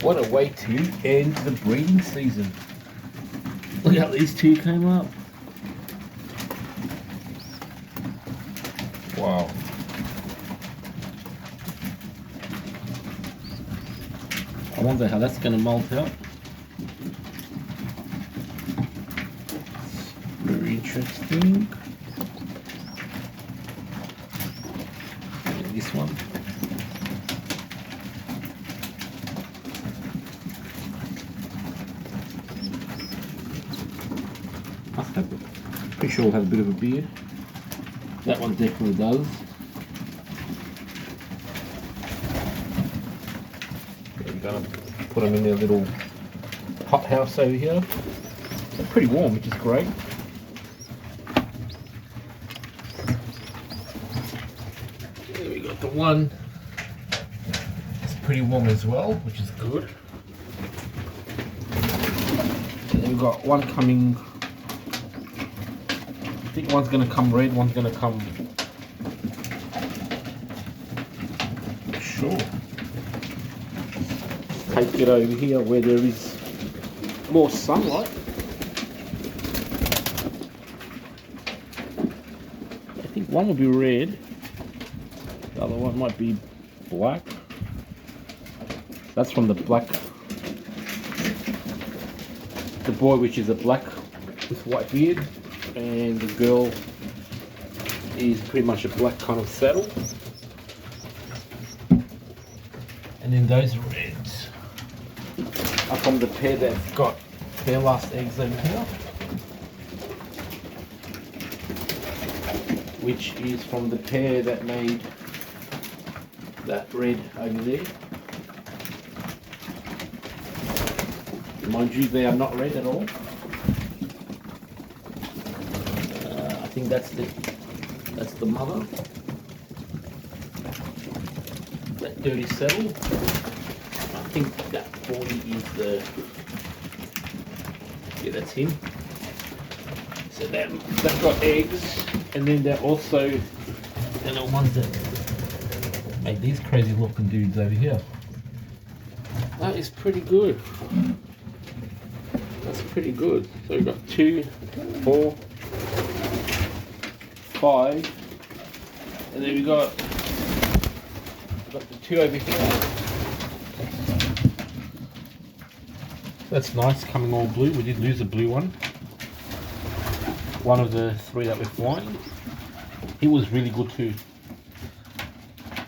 What a way to end the breeding season. Look how these two came up. Wow. I wonder how that's going to molt out. Very interesting. And this one. Must have, pretty sure it'll have a bit of a beard. That one definitely does. I'm gonna put them in their little hot house over here. They're pretty warm, which is great. There we got the one. It's pretty warm as well, which is good. And then we've got one coming. I think one's going to come red, one's going to come. Sure. Take it over here where there is more sunlight. I think one will be red, the other one might be black. That's from the black, the boy, which is a black with white beard, and the girl is pretty much a black kind of saddle. And then those reds are from the pair that got their last eggs over here, which is from the pair that made that red over there. Mind you, they are not red at all. I think that's the mother. That dirty saddle. I think that boy is the, yeah, that's him. So they've got eggs, and then they're also the ones that make these crazy looking dudes over here. That is pretty good. That's pretty good. So we've got 2, 4, 5, and then we've got the 2 over here. That's nice, coming all blue. We did lose a blue one. One of the 3 that we're flying. He was really good too.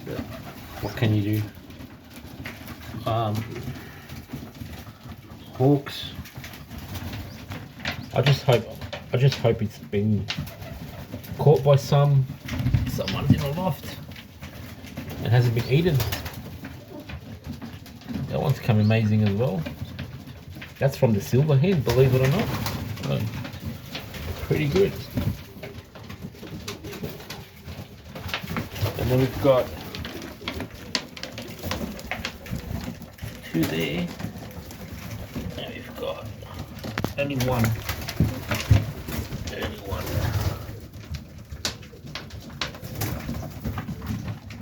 But what can you do? Hawks. I just hope it's been caught by someone in the loft and hasn't been eaten. That one's come amazing as well. That's from the silver hen, believe it or not. So, pretty good. And then we've got 2 there. And we've got only one.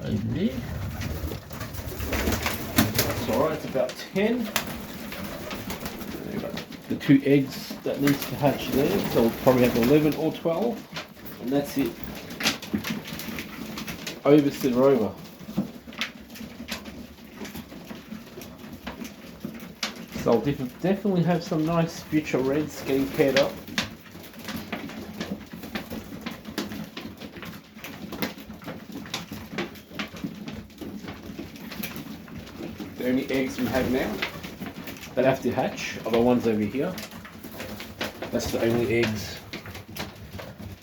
Over there. That's alright, it's about 10. We've got the 2 eggs that needs to hatch there, so we'll probably have 11 or 12. And that's it. Over Rover. So I'll definitely have some nice future reds getting paired up. The only eggs we have now that have to hatch are the ones over here. That's the only eggs.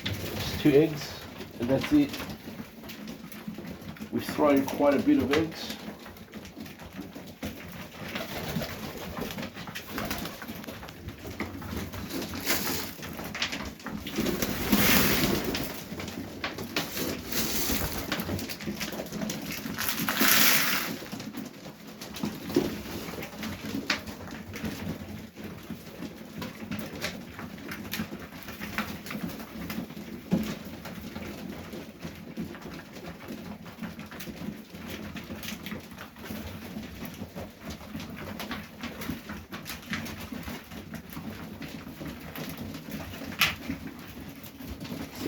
Just 2 eggs, and that's it. We've thrown quite a bit of eggs.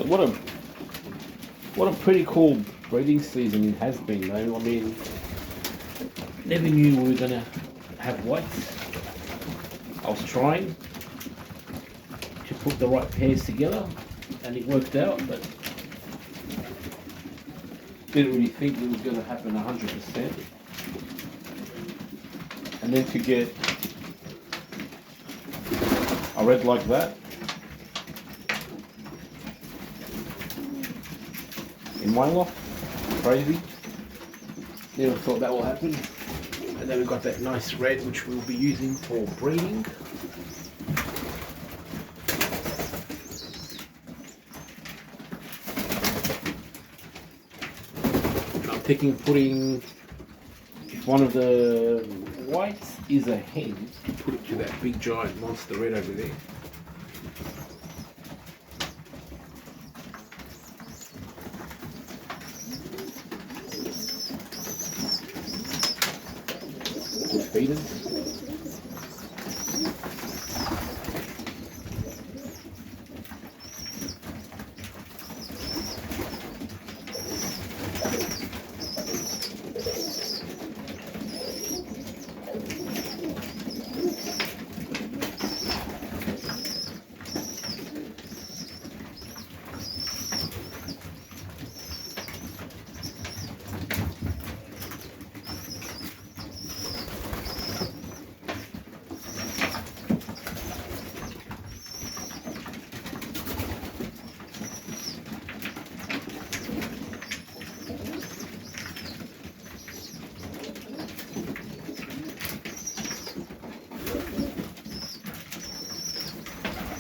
what a pretty cool breeding season it has been, though. I mean, never knew we were gonna have whites. I was trying to put the right pairs together, and it worked out, but didn't really think it was going to happen 100%. And then to get a red like that in one lot, crazy. Never thought that will happen. And then we've got that nice red which we'll be using for breeding. I'm thinking putting, if one of the whites is a hen, put it to that big giant monster red over there. Good feeders.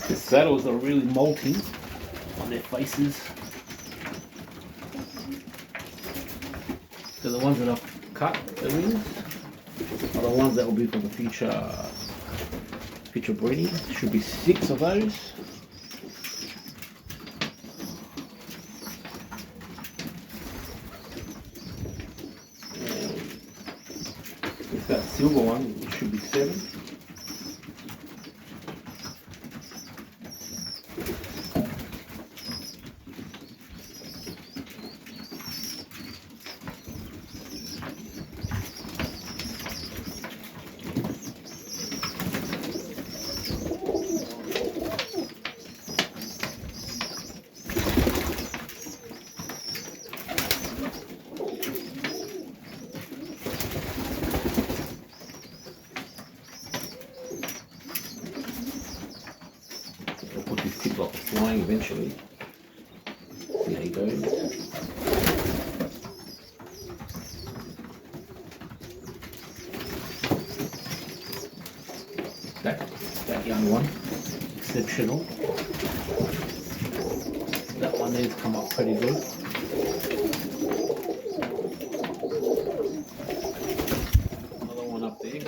The saddles are really molting on their faces. So the ones that I've cut, the wings, are the ones that will be for the future breeding. There should be 6 of those. And with that silver one, it should be 7. Like flying eventually. See how he goes. That young one, exceptional. That one there's come up pretty good. Another one up there.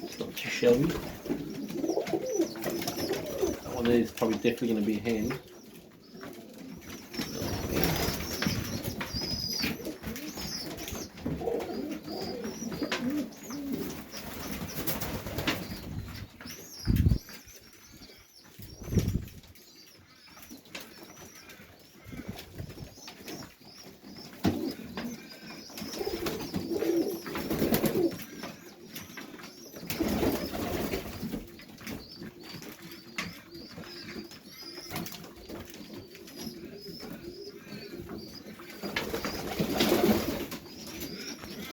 It's not too shabby. It's probably definitely going to be a hen.